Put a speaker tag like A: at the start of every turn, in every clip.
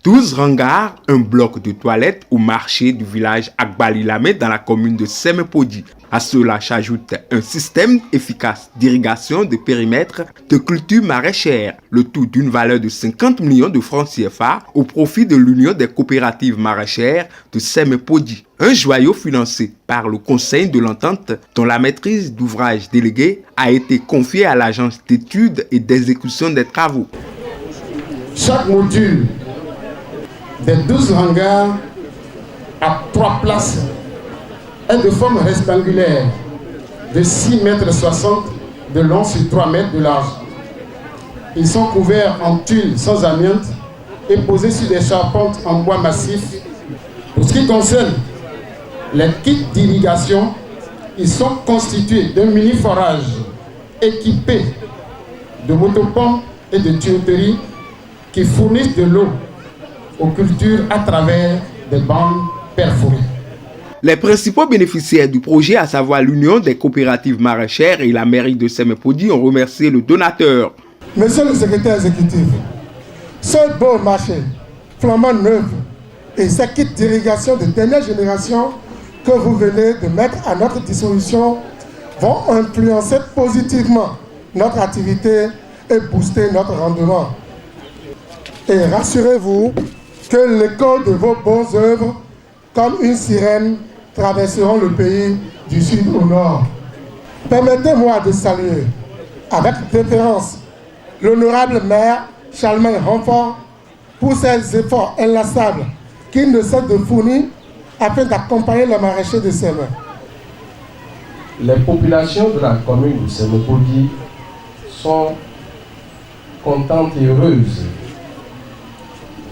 A: 12 hangars, un bloc de toilettes au marché du village Agbalilamé dans la commune de Semepodi. À cela s'ajoute un système efficace d'irrigation de périmètre de culture maraîchère, le tout d'une valeur de 50 millions de francs CFA au profit de l'Union des coopératives maraîchères de Semepodi. Un joyau financé par le Conseil de l'Entente dont la maîtrise d'ouvrage déléguée a été confiée à l'Agence d'études et d'exécution des travaux.
B: Chaque module des 12 hangars à 3 places est de forme rectangulaire de 6,60 m de long sur 3 m de large. Ils sont couverts en tuiles sans amiante et posés sur des charpentes en bois massif. Pour ce qui concerne les kits d'irrigation, ils sont constitués d'un mini-forage équipé de motopompes et de tuyauteries qui fournissent de l'eau aux cultures à travers des bandes perforées.
A: Les principaux bénéficiaires du projet, à savoir l'Union des coopératives maraîchères et la mairie de Semepodi, ont remercié le donateur.
C: Monsieur le secrétaire exécutif, ce beau marché flambant neuf et ces kits d'irrigation de dernière génération que vous venez de mettre à notre disposition vont influencer positivement notre activité et booster notre rendement. Et rassurez-vous que l'écho de vos bonnes œuvres, comme une sirène, traverseront le pays du sud au nord. Permettez-moi de saluer, avec référence, l'honorable maire Charlemagne Renfort pour ses efforts inlassables qu'il ne cesse de fournir afin d'accompagner les maraîchers de Semé.
D: Les populations de la commune de Semepodi sont contentes et heureuses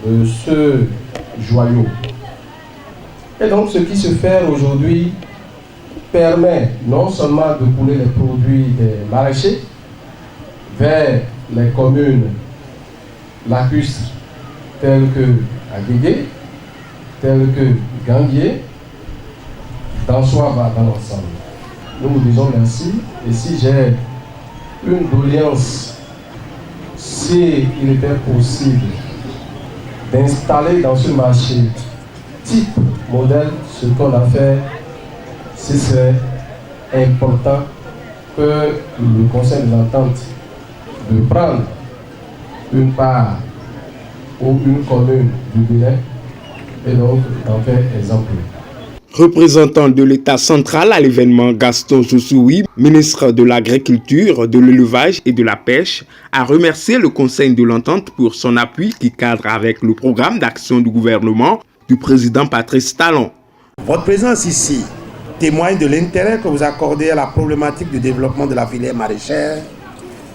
D: de ce joyau. Et donc ce qui se fait aujourd'hui permet non seulement de couler les produits des maraîchers vers les communes lacustres telles que Aguégué, telles que Ganguier, d'Ansois dans l'ensemble. Nous vous disons merci. Et si j'ai une doléance, s'il était possible d'installer dans ce marché type modèle ce qu'on a fait, ce serait important que le Conseil de l'Entente de prendre une part ou une commune du Bénin et donc d'en faire exemple.
A: Représentant de l'État central à l'événement, Gaston Joussoui, ministre de l'Agriculture, de l'Élevage et de la Pêche, a remercié le Conseil de l'Entente pour son appui qui cadre avec le programme d'action du gouvernement du président Patrice Talon.
B: Votre présence ici témoigne de l'intérêt que vous accordez à la problématique du développement de la filière maraîchère,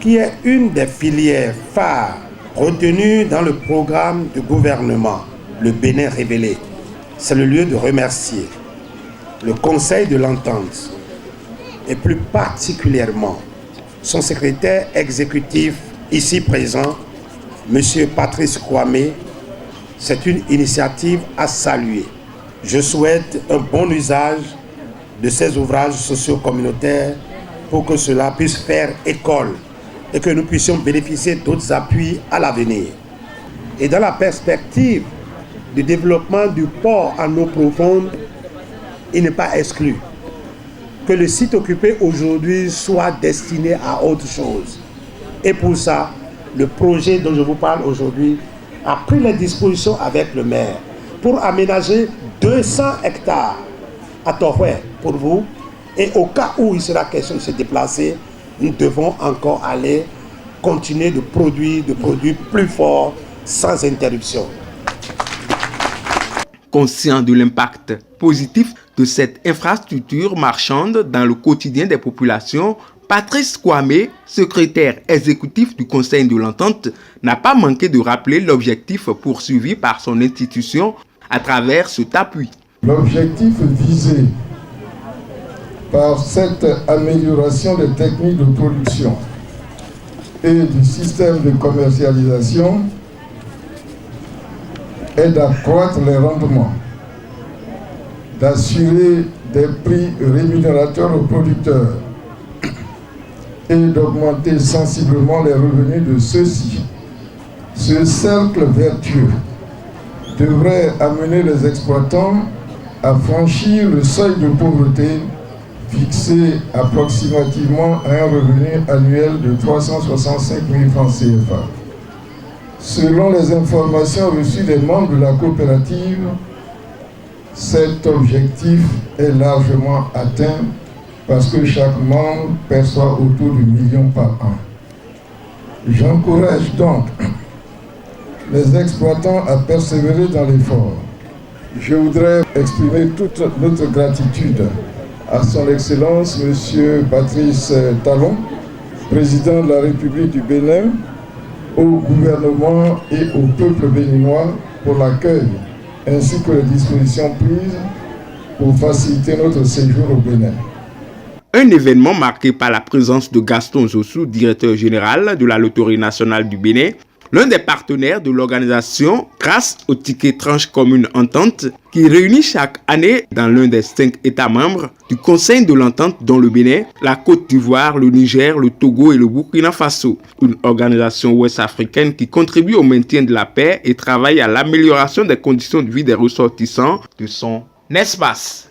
B: qui est une des filières phares retenues dans le programme du gouvernement, le Bénin révélé. C'est le lieu de remercier le Conseil de l'Entente et plus particulièrement son secrétaire exécutif ici présent, M. Patrice Kwame. C'est une initiative à saluer. Je souhaite un bon usage de ces ouvrages socio-communautaires pour que cela puisse faire école et que nous puissions bénéficier d'autres appuis à l'avenir. Et dans la perspective du développement du port en eau profonde, il n'est pas exclu que le site occupé aujourd'hui soit destiné à autre chose. Et pour ça, le projet dont je vous parle aujourd'hui a pris les dispositions avec le maire pour aménager 200 hectares à Tohoué pour vous. Et au cas où il sera question de se déplacer, nous devons encore aller continuer de produire des produits plus forts sans interruption.
A: Conscient de l'impact positif de cette infrastructure marchande dans le quotidien des populations, Patrice Kwame, secrétaire exécutif du Conseil de l'Entente, n'a pas manqué de rappeler l'objectif poursuivi par son institution à travers cet appui.
C: L'objectif visé par cette amélioration des techniques de production et du système de commercialisation est d'accroître les rendements, d'assurer des prix rémunérateurs aux producteurs et d'augmenter sensiblement les revenus de ceux-ci. Ce cercle vertueux
E: devrait amener les exploitants à franchir le seuil de pauvreté fixé approximativement à un revenu annuel de 365 000 francs CFA. Selon les informations reçues des membres de la coopérative, cet objectif est largement atteint parce que chaque membre perçoit autour de 1 million par an. J'encourage donc les exploitants à persévérer dans l'effort. Je voudrais exprimer toute notre gratitude à son Excellence, M. Patrice Talon, président de la République du Bénin, au gouvernement et au peuple béninois pour l'accueil ainsi que les dispositions prises pour faciliter notre séjour au Bénin.
A: Un événement marqué par la présence de Gaston Zossou, directeur général de la Loterie nationale du Bénin, l'un des partenaires de l'organisation grâce au ticket tranche commune entente qui réunit chaque année dans l'un des 5 États membres du Conseil de l'entente dont le Bénin, la Côte d'Ivoire, le Niger, le Togo et le Burkina Faso. Une organisation ouest-africaine qui contribue au maintien de la paix et travaille à l'amélioration des conditions de vie des ressortissants de son espace.